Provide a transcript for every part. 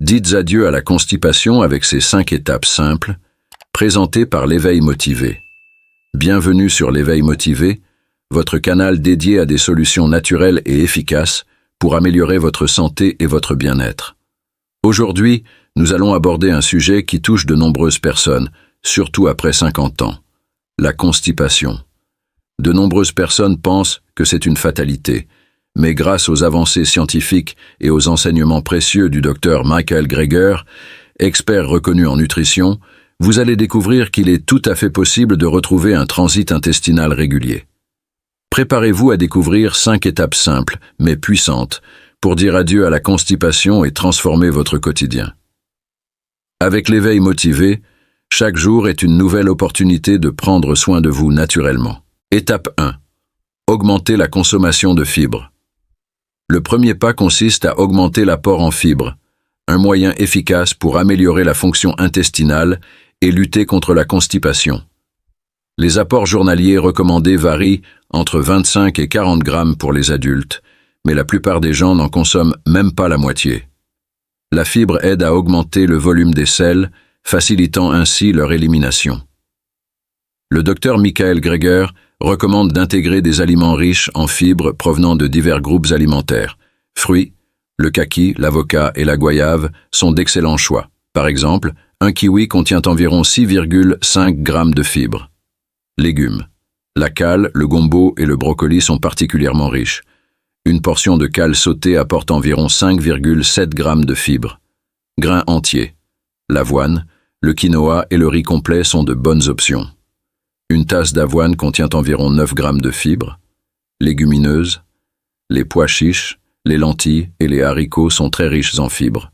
Dites adieu à la constipation avec ces 5 étapes simples, présentées par l'éveil motivé. Bienvenue sur l'éveil motivé, votre canal dédié à des solutions naturelles et efficaces pour améliorer votre santé et votre bien-être. Aujourd'hui, nous allons aborder un sujet qui touche de nombreuses personnes, surtout après 50 ans. La constipation. De nombreuses personnes pensent que c'est une fatalité, mais grâce aux avancées scientifiques et aux enseignements précieux du docteur Michael Greger, expert reconnu en nutrition, vous allez découvrir qu'il est tout à fait possible de retrouver un transit intestinal régulier. Préparez-vous à découvrir 5 étapes simples, mais puissantes, pour dire adieu à la constipation et transformer votre quotidien. Avec l'éveil motivé, chaque jour est une nouvelle opportunité de prendre soin de vous naturellement. Étape 1. Augmenter la consommation de fibres. Le premier pas consiste à augmenter l'apport en fibres, un moyen efficace pour améliorer la fonction intestinale et lutter contre la constipation. Les apports journaliers recommandés varient entre 25 et 40 grammes pour les adultes, mais la plupart des gens n'en consomment même pas la moitié. La fibre aide à augmenter le volume des selles, facilitant ainsi leur élimination. Le docteur Michael Greger recommande d'intégrer des aliments riches en fibres provenant de divers groupes alimentaires. Fruits, le kaki, l'avocat et la goyave sont d'excellents choix. Par exemple, un kiwi contient environ 6,5 grammes de fibres. Légumes. La cale, le gombo et le brocoli sont particulièrement riches. Une portion de cale sautée apporte environ 5,7 grammes de fibres. Grains entiers. L'avoine, le quinoa et le riz complet sont de bonnes options. Une tasse d'avoine contient environ 9 grammes de fibres. Légumineuses. Les pois chiches, les lentilles et les haricots sont très riches en fibres.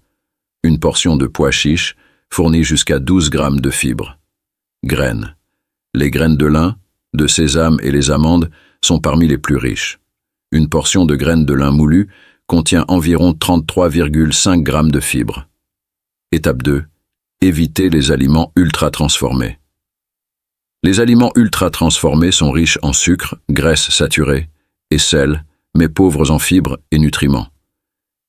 Une portion de pois chiches fournit jusqu'à 12 grammes de fibres. Graines. Les graines de lin, de sésame et les amandes sont parmi les plus riches. Une portion de graines de lin moulu contient environ 33,5 grammes de fibres. Étape 2. Évitez les aliments ultra-transformés. Les aliments ultra-transformés sont riches en sucre, graisses saturées et sel, mais pauvres en fibres et nutriments.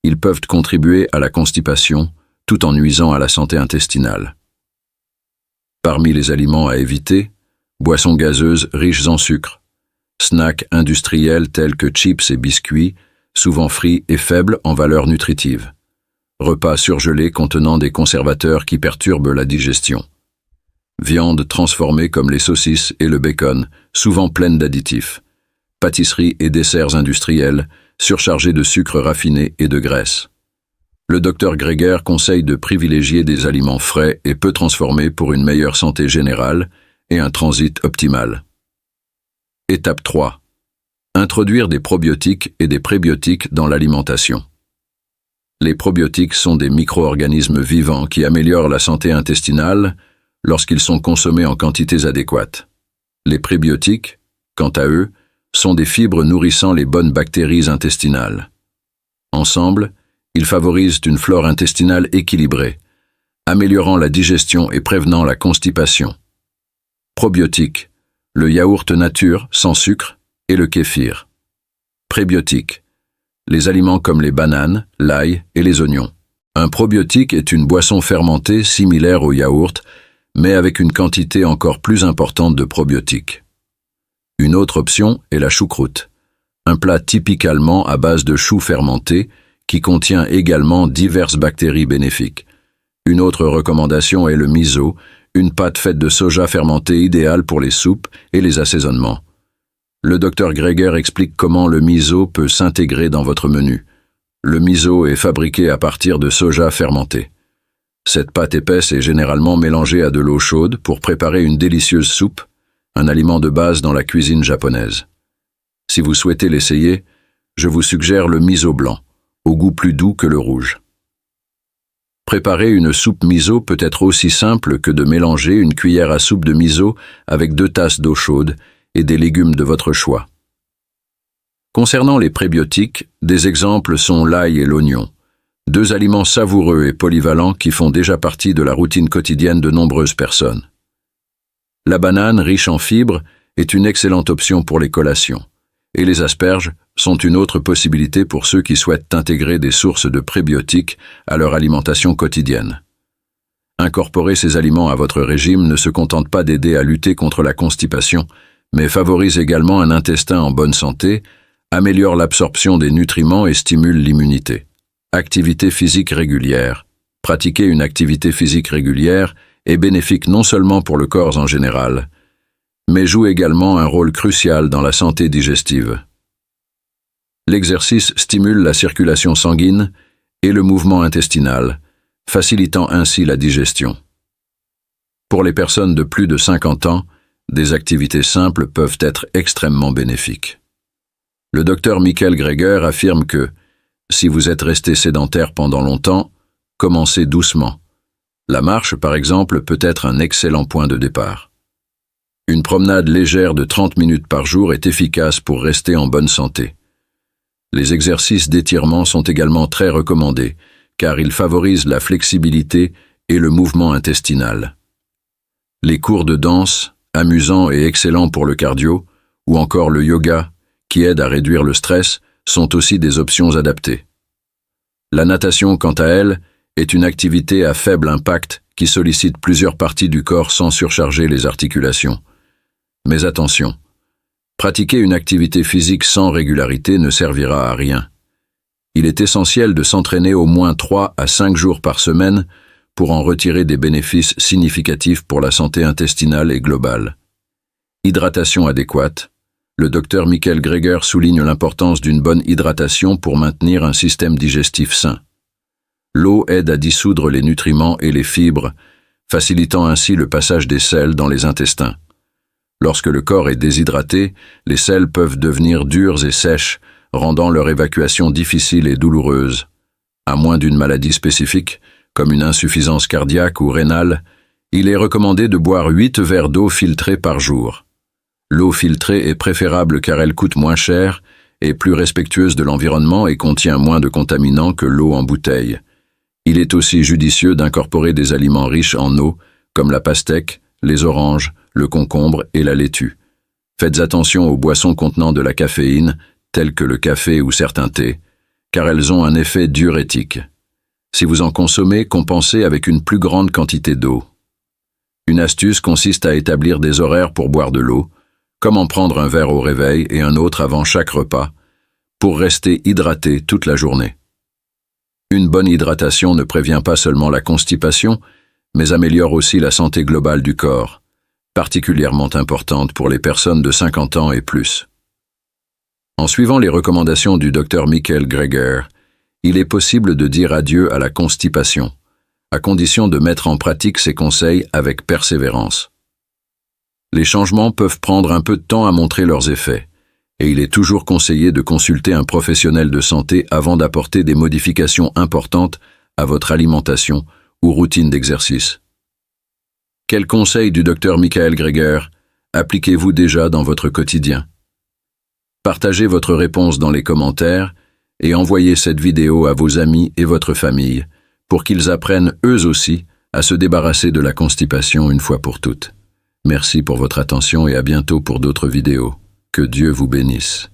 Ils peuvent contribuer à la constipation tout en nuisant à la santé intestinale. Parmi les aliments à éviter, boissons gazeuses riches en sucre, snacks industriels tels que chips et biscuits, souvent frits et faibles en valeur nutritive, repas surgelés contenant des conservateurs qui perturbent la digestion, viandes transformées comme les saucisses et le bacon, souvent pleines d'additifs, pâtisseries et desserts industriels, surchargés de sucre raffiné et de graisse. Le docteur Greger conseille de privilégier des aliments frais et peu transformés pour une meilleure santé générale et un transit optimal. Étape 3. Introduire des probiotiques et des prébiotiques dans l'alimentation. Les probiotiques sont des micro-organismes vivants qui améliorent la santé intestinale lorsqu'ils sont consommés en quantités adéquates. Les prébiotiques, quant à eux, sont des fibres nourrissant les bonnes bactéries intestinales. Ensemble, ils favorisent une flore intestinale équilibrée, améliorant la digestion et prévenant la constipation. Probiotiques, le yaourt nature sans sucre et le kéfir. Prébiotiques, les aliments comme les bananes, l'ail et les oignons. Un probiotique est une boisson fermentée similaire au yaourt, mais avec une quantité encore plus importante de probiotiques. Une autre option est la choucroute, un plat typique allemand à base de choux fermentés qui contient également diverses bactéries bénéfiques. Une autre recommandation est le miso, une pâte faite de soja fermenté idéale pour les soupes et les assaisonnements. Le docteur Greger explique comment le miso peut s'intégrer dans votre menu. Le miso est fabriqué à partir de soja fermenté. Cette pâte épaisse est généralement mélangée à de l'eau chaude pour préparer une délicieuse soupe, un aliment de base dans la cuisine japonaise. Si vous souhaitez l'essayer, je vous suggère le miso blanc, au goût plus doux que le rouge. Préparer une soupe miso peut être aussi simple que de mélanger une cuillère à soupe de miso avec 2 tasses d'eau chaude et des légumes de votre choix. Concernant les prébiotiques, des exemples sont l'ail et l'oignon, 2 aliments savoureux et polyvalents qui font déjà partie de la routine quotidienne de nombreuses personnes. La banane, riche en fibres, est une excellente option pour les collations, et les asperges sont une autre possibilité pour ceux qui souhaitent intégrer des sources de prébiotiques à leur alimentation quotidienne. Incorporer ces aliments à votre régime ne se contente pas d'aider à lutter contre la constipation, mais favorise également un intestin en bonne santé, améliore l'absorption des nutriments et stimule l'immunité. Activité physique régulière. Pratiquer une activité physique régulière est bénéfique non seulement pour le corps en général, mais joue également un rôle crucial dans la santé digestive. L'exercice stimule la circulation sanguine et le mouvement intestinal, facilitant ainsi la digestion. Pour les personnes de plus de 50 ans, des activités simples peuvent être extrêmement bénéfiques. Le docteur Michael Greger affirme que, si vous êtes resté sédentaire pendant longtemps, commencez doucement. La marche, par exemple, peut être un excellent point de départ. Une promenade légère de 30 minutes par jour est efficace pour rester en bonne santé. Les exercices d'étirement sont également très recommandés, car ils favorisent la flexibilité et le mouvement intestinal. Les cours de danse, amusants et excellents pour le cardio, ou encore le yoga, qui aident à réduire le stress, sont aussi des options adaptées. La natation, quant à elle, est une activité à faible impact qui sollicite plusieurs parties du corps sans surcharger les articulations. Mais attention, pratiquer une activité physique sans régularité ne servira à rien. Il est essentiel de s'entraîner au moins 3 à 5 jours par semaine pour en retirer des bénéfices significatifs pour la santé intestinale et globale. Hydratation adéquate. Le docteur Michael Greger souligne l'importance d'une bonne hydratation pour maintenir un système digestif sain. L'eau aide à dissoudre les nutriments et les fibres, facilitant ainsi le passage des sels dans les intestins. Lorsque le corps est déshydraté, les sels peuvent devenir durs et sèches, rendant leur évacuation difficile et douloureuse. À moins d'une maladie spécifique, comme une insuffisance cardiaque ou rénale, il est recommandé de boire 8 verres d'eau filtrée par jour. L'eau filtrée est préférable car elle coûte moins cher, est plus respectueuse de l'environnement et contient moins de contaminants que l'eau en bouteille. Il est aussi judicieux d'incorporer des aliments riches en eau, comme la pastèque, les oranges, le concombre et la laitue. Faites attention aux boissons contenant de la caféine, telles que le café ou certains thés, car elles ont un effet diurétique. Si vous en consommez, compensez avec une plus grande quantité d'eau. Une astuce consiste à établir des horaires pour boire de l'eau, comme en prendre un verre au réveil et un autre avant chaque repas, pour rester hydraté toute la journée. Une bonne hydratation ne prévient pas seulement la constipation, mais améliore aussi la santé globale du corps, particulièrement importante pour les personnes de 50 ans et plus. En suivant les recommandations du Dr Michael Greger, il est possible de dire adieu à la constipation, à condition de mettre en pratique ces conseils avec persévérance. Les changements peuvent prendre un peu de temps à montrer leurs effets, et il est toujours conseillé de consulter un professionnel de santé avant d'apporter des modifications importantes à votre alimentation ou routine d'exercice. Quels conseils du Dr Michael Greger appliquez-vous déjà dans votre quotidien? Partagez votre réponse dans les commentaires et envoyez cette vidéo à vos amis et votre famille pour qu'ils apprennent eux aussi à se débarrasser de la constipation une fois pour toutes. Merci pour votre attention et à bientôt pour d'autres vidéos. Que Dieu vous bénisse.